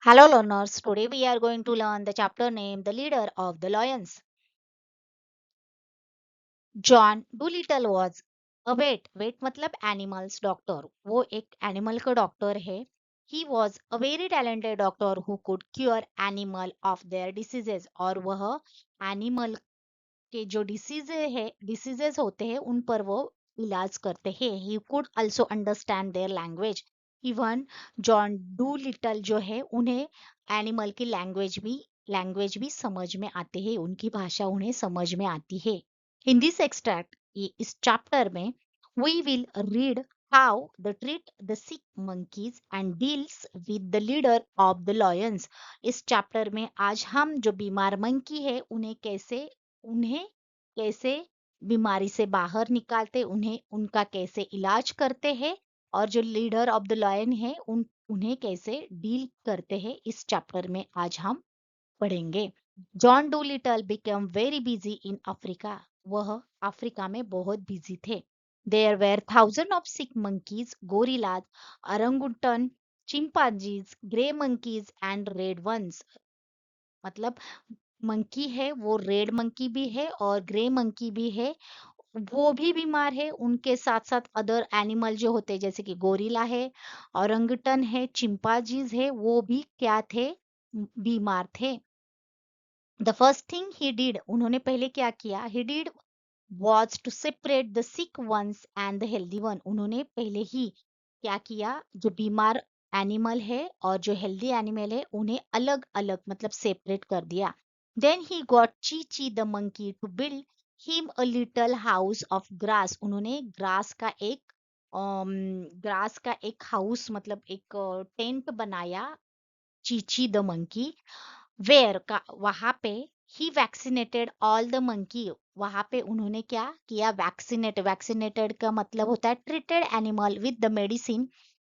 Hello, learners. Today we are going to learn the chapter named The Leader of the Lions. John Dolittle was a vet मतलब animals doctor. वो एक animal का doctor है। He was a very talented doctor who could cure animal of their diseases. और वह animal के जो diseases होते हैं उन पर वो इलाज करते हैं। He could also understand their language. Even John do little जो है उन्हें एनिमल की लैंग्वेज भी समझ में आते हैं, उनकी भाषा उन्हें समझ में आती है। इन दिस एक्सट्रैक्ट, इस चैप्टर में we will read how the treat the sick monkeys and deals with the leader of the lions। इस चैप्टर में आज हम जो बीमार मंकी है उन्हें कैसे बीमारी से बाहर निकालते, उन्हें उनका कैसे इलाज करते हैं, और जो लीडर ऑफ द लायन है उन्हें कैसे डील करते हैं, इस चैप्टर में आज हम पढ़ेंगे। John Dolittle become very busy in Africa. वह अफ्रीका में बहुत बिजी थे। There were thousand of sick monkeys, gorillas, orangutan, chimpanzees, grey monkeys and red ones। मतलब मंकी है वो रेड मंकी भी है और ग्रे मंकी भी है। वो भी बीमार है, उनके साथ साथ अदर एनिमल जो होते हैं जैसे कि गोरिल्ला है, औरंगटन है, चिंपांजीज है, वो भी क्या थे, बीमार थे। The first thing he did, उन्होंने पहले क्या किया, he did was to separate the sick ones and the healthy one। उन्होंने पहले ही क्या किया, जो बीमार एनिमल है और जो हेल्दी एनिमल है उन्हें अलग अलग मतलब सेपरेट कर दिया। Then he got Chee the monkey to build him a little house of grass. उन्होंने ग्रास का एक हाउस मतलब एक टेंट बनाया, चीची द मंकी। वेयर का वहां पे ही वैक्सीनेटेड ऑल द मंकी। वहां पे उन्होंने क्या किया, वैक्सीनेटेड का मतलब होता है treated animal with the medicine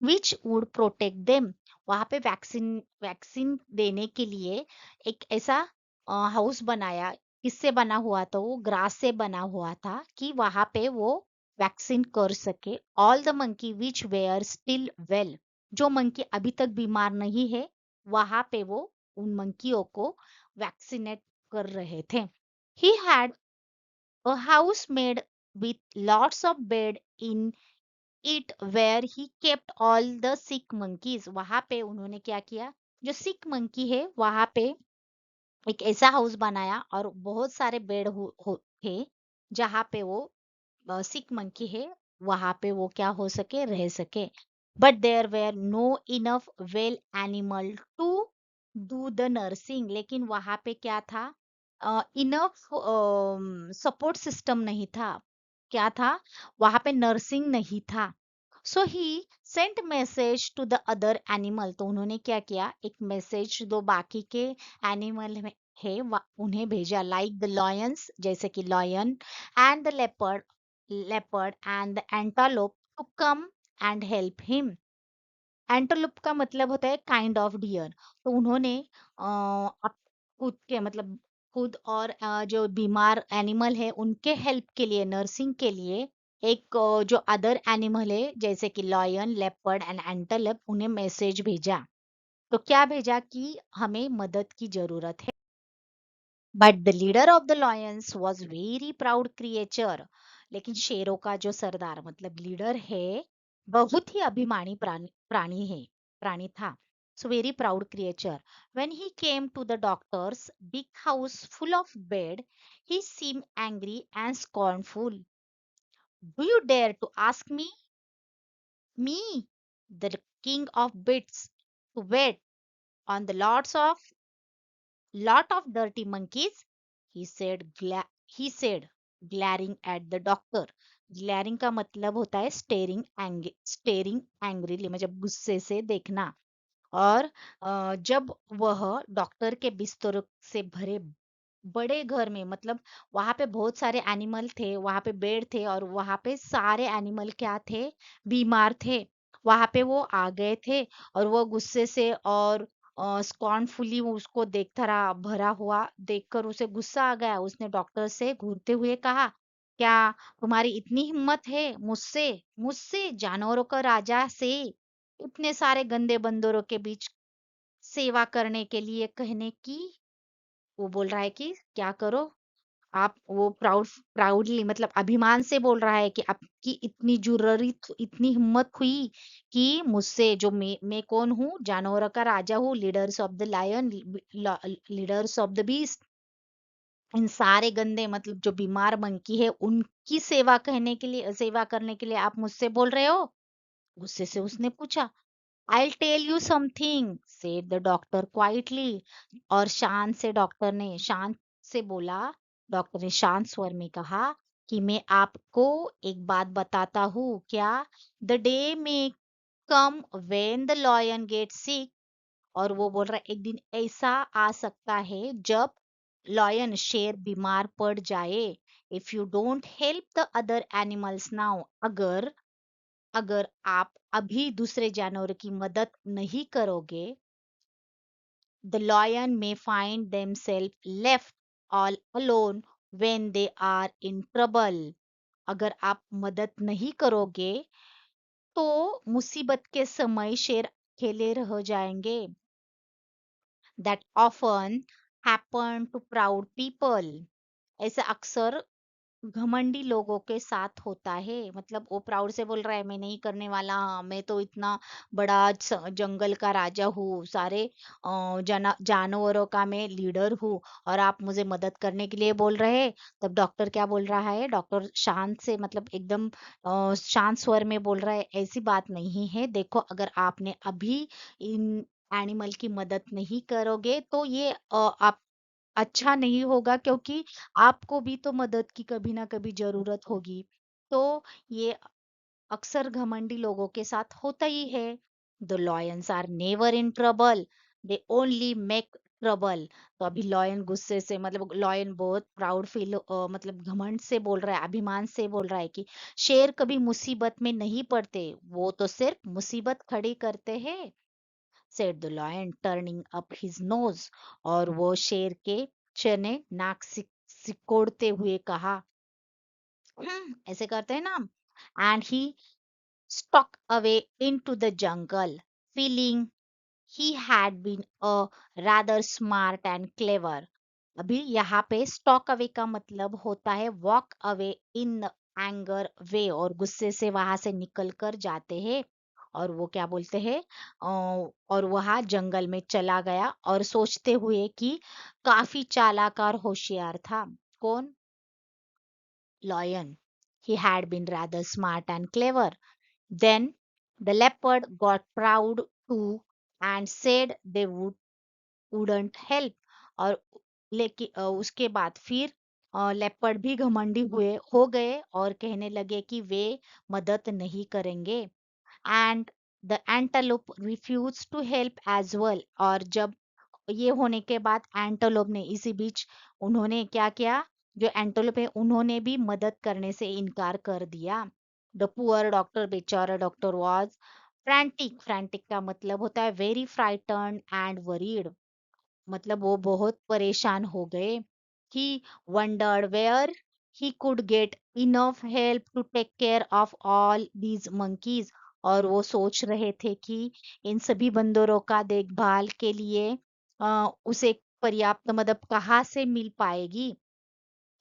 which would protect them. वहां पे वैक्सीन देने के लिए एक ऐसा हाउस बनाया। किससे बना हुआ था, वो ग्रास से बना हुआ था कि वहां पे वो वैक्सीन कर सके। All the monkey which were still well, जो मंकी अभी तक बीमार नहीं है वहां पे वो उन मंकियों को वैक्सीनेट कर रहे थे। He had a house made with lots of bed in it where he kept all the sick monkeys। वहां पे उन्होंने क्या किया, जो सिक मंकी है वहां पे एक ऐसा हाउस बनाया और बहुत सारे बेड थे जहाँ पे वो सिक मंकी है वहां पे वो क्या हो सके, रह सके। But there were no enough well animal to do the nursing. लेकिन वहां पे क्या था, इनफ सपोर्ट सिस्टम नहीं था। क्या था, वहां पे नर्सिंग नहीं था। So he sent message to the other animal. तो उन्होंने क्या किया, एक मैसेज दो बाकी के एनिमल में है उन्हें भेजा, लाइक द लॉयंस जैसे कि lion and the leopard and the antelope to come and help him. Antelope का मतलब होता है काइंड ऑफ डियर। तो उन्होंने खुद के मतलब खुद और जो बीमार एनिमल है उनके हेल्प के लिए, नर्सिंग के लिए एक जो अदर एनिमल है जैसे कि लॉयन, लेपर्ड एंड एंटेलोप, उन्हें मैसेज भेजा। तो क्या भेजा कि हमें मदद की जरूरत है। But the leader of the lions was very proud creature. लेकिन शेरों का जो सरदार मतलब लीडर है बहुत ही अभिमानी प्राणी था। So very proud creature. When he came to the doctor's big house full of bed, he seem angry and scornful। Do you dare to ask me the king of beasts to wait on the lot of dirty monkeys? he said he said, glaring at the doctor। glaring का मतलब होता है steering angrily मतलब गुस्से से देखना। और जब वह डॉक्टर के बिस्तर से भरे बड़े घर में मतलब वहां पे बहुत सारे एनिमल थे, वहां पे बेड थे और वहां पे सारे एनिमल क्या थे, बीमार थे। वहां पे वो आ गए थे और वो गुस्से से और स्कॉर्नफुली वो उसको देखता रहा, भरा हुआ देखकर उसे गुस्सा आ गया। उसने डॉक्टर से घूरते हुए कहा, क्या तुम्हारी इतनी हिम्मत है मुझसे मुझसे जानवरों का राजा से इतने सारे गंदे बंदरों के बीच सेवा करने के लिए कहने की, वो बोल रहा है कि क्या करो आप, वो प्राउडली मतलब अभिमान से बोल रहा है कि आपकी इतनी जुर्रत, इतनी हिम्मत हुई कि मुझसे, जो मैं कौन हूँ, जानवरों का राजा हूँ, leaders of the lion, leaders of the beast, इन सारे गंदे मतलब जो बीमार मंकी है उनकी सेवा करने के लिए आप मुझसे बोल रहे हो? गुस्से से उसने पूछा। I'll tell you something, said the doctor quietly. और शांत से बोला, डॉक्टर ने शांत स्वर में कहा कि मैं आपको एक बात बताता हूँ क्या? The day may come when the lion gets sick. और वो बोल रहा है एक दिन ऐसा आ सकता है जब लॉयन शेर बीमार पड़ जाए। If you don't help the other animals now, अगर अगर आप अभी दूसरे जानवरों की मदद नहीं करोगे, the lion may find themselves left all alone when they are in trouble. अगर आप मदद नहीं करोगे तो मुसीबत के समय शेर अकेले रह जाएंगे। That often happen to proud people. ऐसा अक्सर घमंडी लोगों के साथ होता है। मतलब वो प्राउड से बोल रहा है मैं नहीं करने वाला, मैं तो इतना बड़ा जंगल का राजा हूँ, सारे जानवरों का मैं लीडर हूँ, और आप मुझे मदद करने के लिए बोल रहे हैं। तब डॉक्टर क्या बोल रहा है, डॉक्टर शांत से मतलब एकदम शांत स्वर में बोल रहा है ऐसी बात नहीं है, देखो अगर आपने अभी इन एनिमल की मदद नहीं करोगे तो ये आप अच्छा नहीं होगा, क्योंकि आपको भी तो मदद की कभी ना कभी जरूरत होगी। तो ये अक्सर घमंडी लोगों के साथ होता ही है। The lions are never in trouble, they only make trouble. तो अभी लॉयन गुस्से से मतलब लॉयन बहुत प्राउड फील मतलब घमंड से बोल रहा है, अभिमान से बोल रहा है कि शेर कभी मुसीबत में नहीं पड़ते, वो तो सिर्फ मुसीबत खड़ी करते हैं। said the lion turning up his nose। और वो शेर के चने नाक सिकोड़ते हुए कहा, ऐसे करते हैं ना। And he stalked away into the jungle, feeling he had been a rather smart and clever। अभी यहाँ पे स्टॉक अवे का मतलब होता है वॉक अवे इन एंगर वे, और गुस्से से वहां से निकल कर जाते हैं। और वो क्या बोलते हैं, और वहां जंगल में चला गया और सोचते हुए कि काफी चालाक और होशियार था। कौन? Lion. He had been rather smart and clever। Then the leopard got proud too and said they wouldn't help। और लेकिन उसके बाद फिर लेपर्ड भी घमंडी हुए हो गए और कहने लगे कि वे मदद नहीं करेंगे। And the antelope refuse to help as well. और जब ये होने के बाद एंटेलोप ने इसी बीच उन्होंने क्या किया, जो एंटेलोप है उन्होंने भी मदद करने से इनकार कर दिया। द पुअर डॉक्टर, बेचारा डॉक्टर वाज फ्रैंटिक। फ्रैंटिक का मतलब होता है वेरी फ्राइटन्ड एंड वरीड, मतलब वो बहुत परेशान हो गए। He wondered where he could get enough help to take care of all these monkeys. और वो सोच रहे थे कि इन सभी बंदरों का देखभाल के लिए उसे पर्याप्त मदद कहाँ से मिल पाएगी।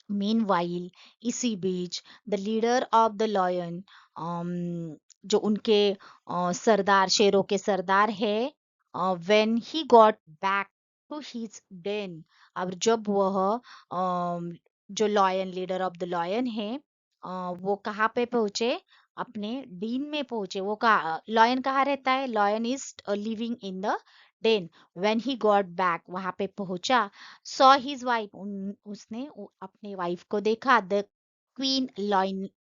मीनवाइल, इसी बीच, the leader of the lion, जो उनके सरदार, शेरों के सरदार है, when he got back to his den. अब जब वह जो lion, leader of the lion है, वो कहाँ पे पहुंचे, अपने डीन में पहुंचे। वो कहा लॉयन कहाँ रहता है, lion is living in the den. When he got back, वहां पे पहुंचा। सॉ हिज वाइफ, उसने अपने वाइफ को देखा। द क्वीन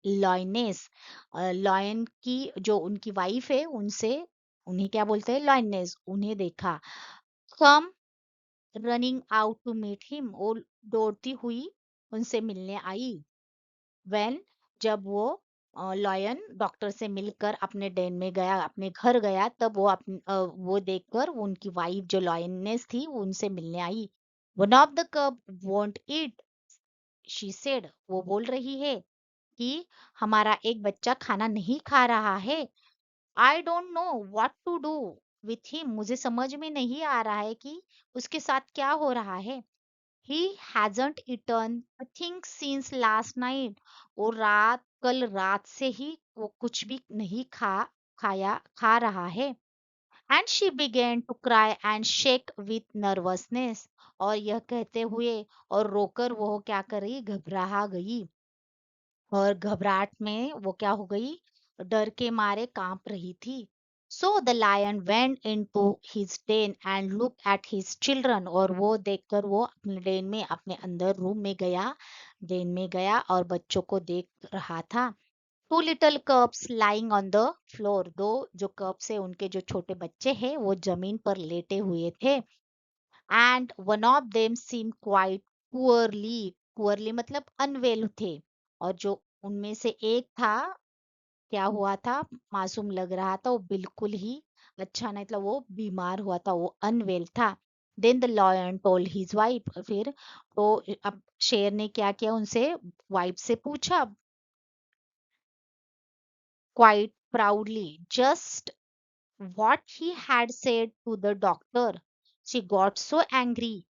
लॉयनेस, लॉयन की जो उनकी वाइफ है उनसे, उन्हें क्या बोलते हैं, लॉयनेस, उन्हें देखा। Come running out to meet him, वो दौड़ती हुई उनसे मिलने आई। व्हेन, जब वो लॉयन डॉक्टर से मिलकर अपने डेन में गया, अपने घर गया, तब वो वो देखकर वो उनकी वाइफ जो लॉयनेस थी वो उनसे मिलने आई। वन ऑफ द कब वॉन्ट इट, शी सेड, वो बोल रही है कि हमारा एक बच्चा खाना नहीं खा रहा है। I don't know what to do, with him, मुझे समझ में नहीं आ रहा है कि उसके साथ क्या हो रहा है। He hasn't eaten a thing since last night, वो कल रात से ही वो कुछ भी नहीं खा रहा है। And she began to cry and shake with nervousness, और यह कहते हुए और रोकर वो क्या कर रही, घबरा गई, और घबराहट में वो क्या हो गई, डर के मारे कांप रही थी। So the lion went into his den and look at his children, और वो देखकर वो अपने डेन में, अपने अंदर रूम में गया, डेन में गया और बच्चों को देख रहा था। Two little cubs lying on the floor, दो जो कप्स है उनके जो छोटे बच्चे हैं वो जमीन पर लेटे हुए थे। And one of them seem quite poorly मतलब अनवेल थे, और जो उनमें से एक था, क्या हुआ था, मासूम लग रहा था, वो बिल्कुल ही अच्छा नहीं था, वो बीमार हुआ था, वो अनवेल था। Then the lion told his wife, फिर तो अब शेर ने क्या किया, उनसे वाइफ से पूछा quite proudly just what he had said to the doctor. She got so angry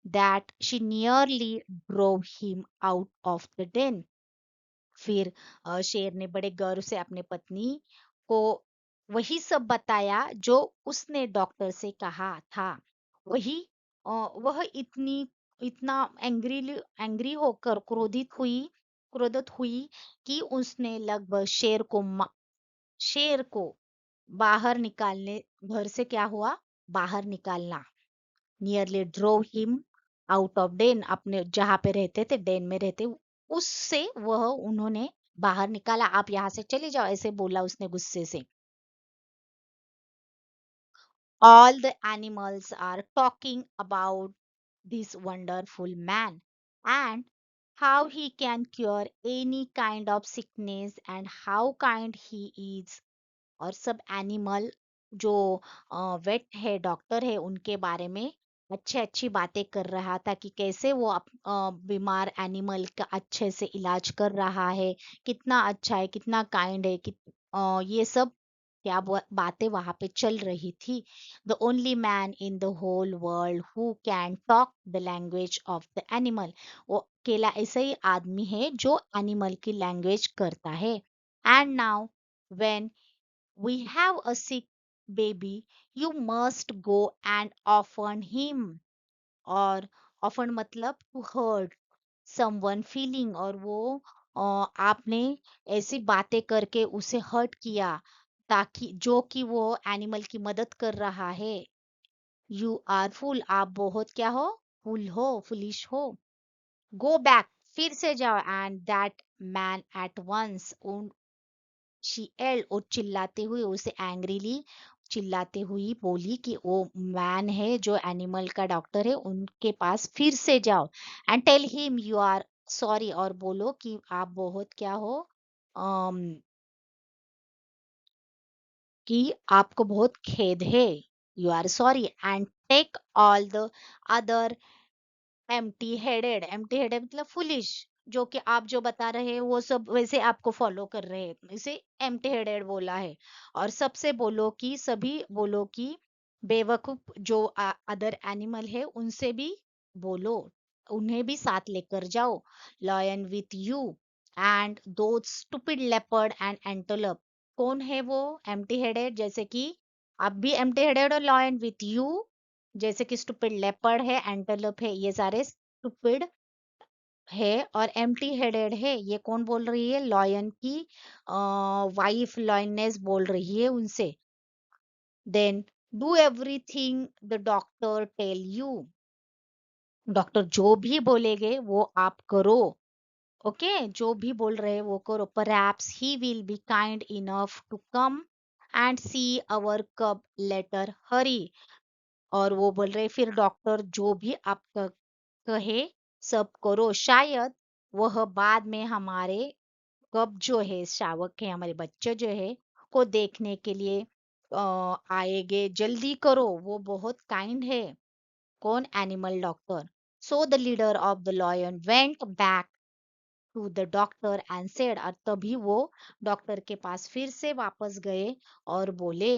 that she nearly drove him out of the den. फिर शेर ने बड़े गर्व से अपने पत्नी को वही सब बताया जो उसने डॉक्टर से कहा था। वही वह इतना एंग्री होकर क्रोधित हुई कि उसने लगभग शेर को बाहर निकालने, घर से क्या हुआ, बाहर निकालना, nearly drove him out of den, अपने जहां पे रहते थे, डेन में रहते, उससे वह उन्होंने बाहर निकाला, आप यहाँ से चले जाओ, ऐसे बोला उसने गुस्से से। All the animals are talking about this wonderful man and how he can cure any kind of sickness and how kind he is। और सब एनिमल जो वेट है, डॉक्टर है, उनके बारे में अच्छे अच्छी बातें कर रहा था कि कैसे वो बीमार एनिमल का अच्छे से इलाज कर रहा है, कितना अच्छा है, कितना काइंड है, ये सब क्या बातें वहां पे चल रही थी। The only man in the whole world who can talk the language of the animal, वो अकेला ऐसा ही आदमी है जो एनिमल की लैंग्वेज करता है। And now when we have a sick baby, you must go and offer him, और offer मतलब to hurt someone feeling, और वो आपने ऐसी बातें करके उसे हर्ट किया, ताकि जो कि वो एनिमल की मदद कर रहा है। यू आर फुल, आप बहुत क्या हो, फुल हो, फुलिश हो। गो बैक, फिर से जाओ, and that man at once, she yelled, और चिल्लाते हुए उसे एंग्रीली चिल्लाते हुई बोली कि वो मैन है जो एनिमल का डॉक्टर है, उनके पास फिर से जाओ, and tell him you are sorry, और बोलो कि आप बहुत क्या हो, अम, कि आपको बहुत खेद है, you are sorry, and take all the other empty headed मतलब फुलिश, जो कि आप जो बता रहे हैं वो सब वैसे आपको फॉलो कर रहे हैं, इसे एम्प्टी हेडेड बोला है। और सबसे बोलो कि सभी बोलो कि बेवकूफ जो अदर एनिमल है उनसे भी बोलो, उन्हें भी साथ लेकर जाओ। लॉयन विथ यू एंड दो स्टूपिड लेपर्ड एंड एंटेलोप, कौन है वो एम्प्टी हेडेड, जैसे कि आप भी एम्प्टी हेडेड, और लॉयन विथ यू जैसे कि स्टूपिड लेपर्ड है, एंटेलोप है, ये सारे स्टूपिड है, और एम्प्टी हेडेड है, ये कौन बोल रही है, लॉयन की वाइफ लॉयनेस बोल रही है उनसे। Then do everything the doctor tell you, doctor जो भी बोलेगे वो आप करो, ओके, जो भी बोल रहे हैं वो करो। Perhaps he will be kind enough to come and see our cub later हरी, और वो बोल रहे फिर डॉक्टर जो भी आप कहे सब करो, शायद वह बाद में हमारे कब जो है शावक है, हमारे बच्चे जो है को देखने के लिए आएंगे, जल्दी करो, वो बहुत काइंड है। कौन, animal doctor. So the leader of the lion went back to the doctor and said, और तभी वो डॉक्टर के पास फिर से वापस गए और बोले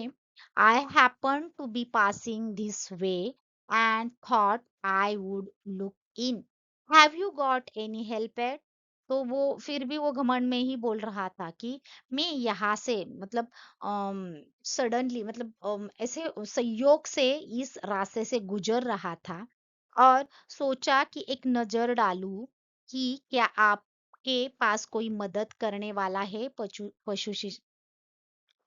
I happened to be passing this way and thought I would look in. Have you got any help at? तो वो फिर भी वो घमंड में ही बोल रहा था कि मैं यहाँ से मतलब सडनली मतलब ऐसे संयोग से इस रास्ते से गुजर रहा था और सोचा कि एक नजर डालूं कि क्या आपके पास कोई मदद करने वाला है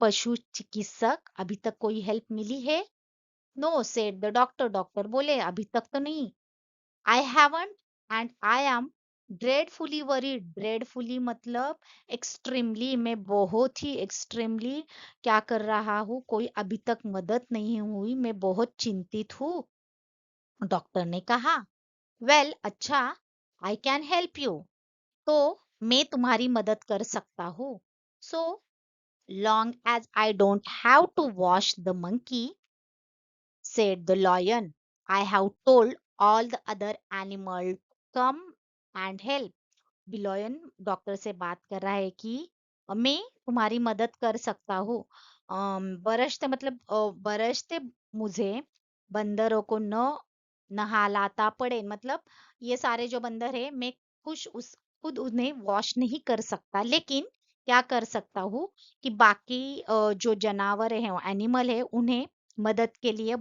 पशु चिकित्सक अभी तक कोई हेल्प मिली है no said the doctor doctor बोले अभी तक तो नहीं I haven't and I am dreadfully worried dreadfully मतलब एक्सट्रीमली मैं बहुत ही एक्सट्रीमली क्या कर रहा हूँ कोई अभी तक मदद नहीं हुई मैं बहुत चिंतित हूँ डॉक्टर ने कहा वेल अच्छा आई कैन हेल्प यू तो मैं तुम्हारी मदद कर सकता हूँ सो long as I don't have to wash the monkey, said the lion. I have told all the other animals to come and help. बिलोयन डॉक्टर से बात कर रहा है कि मैं तुम्हारी मदद कर सकता हूँ बरसते मतलब बरसते मुझे बंदरों को न नहलाता पड़े मतलब ये सारे जो बंदर है मैं कुछ उस खुद उन्हें वॉश नहीं कर सकता लेकिन क्या कर सकता हूँ कि बाकी जो जानवर है एनिमल है उन्हें मदद के लिए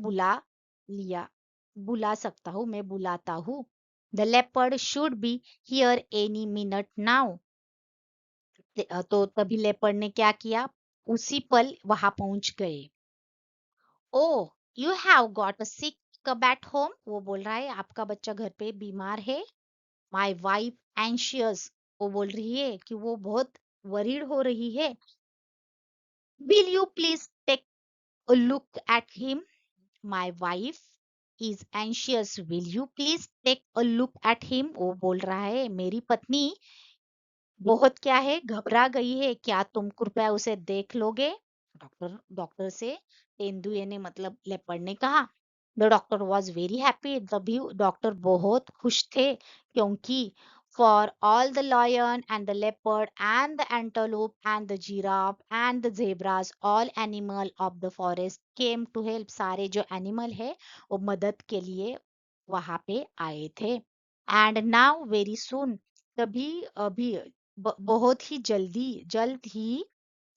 लिया बुला सकता हूँ मैं बुलाता हूँ the leopard should be here any minute now तो तभी लेपर्ड ने क्या किया उसी पल वहां पहुंच गए ओ यू हैव गॉट अ सिक कब एट होम वो बोल रहा है आपका बच्चा घर पे बीमार है माय वाइफ एंशियस वो बोल रही है कि वो बहुत वरीड हो रही है will you please take a look at him my wife is anxious will you please take a look at him वो बोल रहा है मेरी पत्नी बहुत क्या है घबरा गई है क्या तुम कृपया उसे देख लोगे डॉक्टर डॉक्टर से तेंदुए ने मतलब लेपर्ड ने कहा the doctor was very happy तभी डॉक्टर बहुत खुश थे क्योंकि for all the lion and the leopard and the antelope and the giraffe and the zebras all animal of the forest came to help सारे जो animal है वो मदद के लिए वहां पे आए थे एंड नाउ वेरी सुन तभी अभी बहुत ही जल्द ही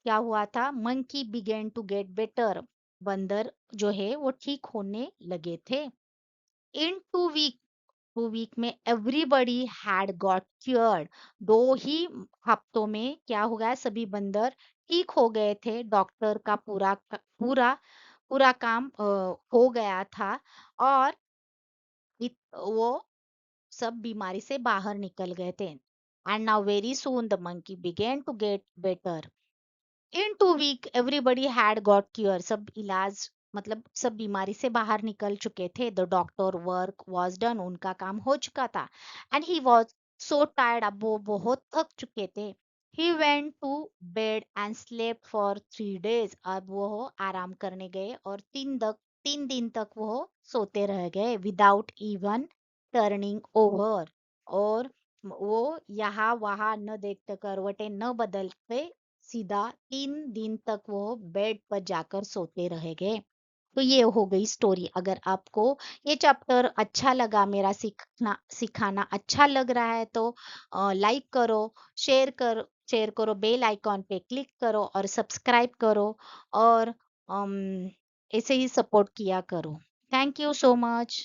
क्या हुआ था monkey began to get better बंदर जो है वो ठीक होने लगे थे इन 2 वीक में एवरीबडी हैड गॉट क्योर्ड 2 ही हफ्तों में क्या हो गया सभी बंदर ठीक हो गए थे डॉक्टर का पूरा काम हो गया था और वो सब बीमारी से बाहर निकल गए थे and now very soon the monkey began to get better in 2 week everybody had got cure सब इलाज मतलब सब बीमारी से बाहर निकल चुके थे the doctor work was done उनका काम हो चुका था and he was so tired अब वो बहुत थक चुके थे he went to bed and slept for 3 days अब वो आराम करने गए और 3 दिन तक वो सोते रह गए विदाउट इवन टर्निंग ओवर और वो यहाँ वहां न देखते करवटे न बदलते सीधा 3 दिन तक वो बेड पर जाकर सोते रह गए तो ये हो गई स्टोरी अगर आपको ये चैप्टर अच्छा लगा मेरा सिखाना अच्छा लग रहा है तो लाइक करो शेयर करो बेल आइकॉन पे क्लिक करो और सब्सक्राइब करो और ऐसे ही सपोर्ट किया करो थैंक यू सो मच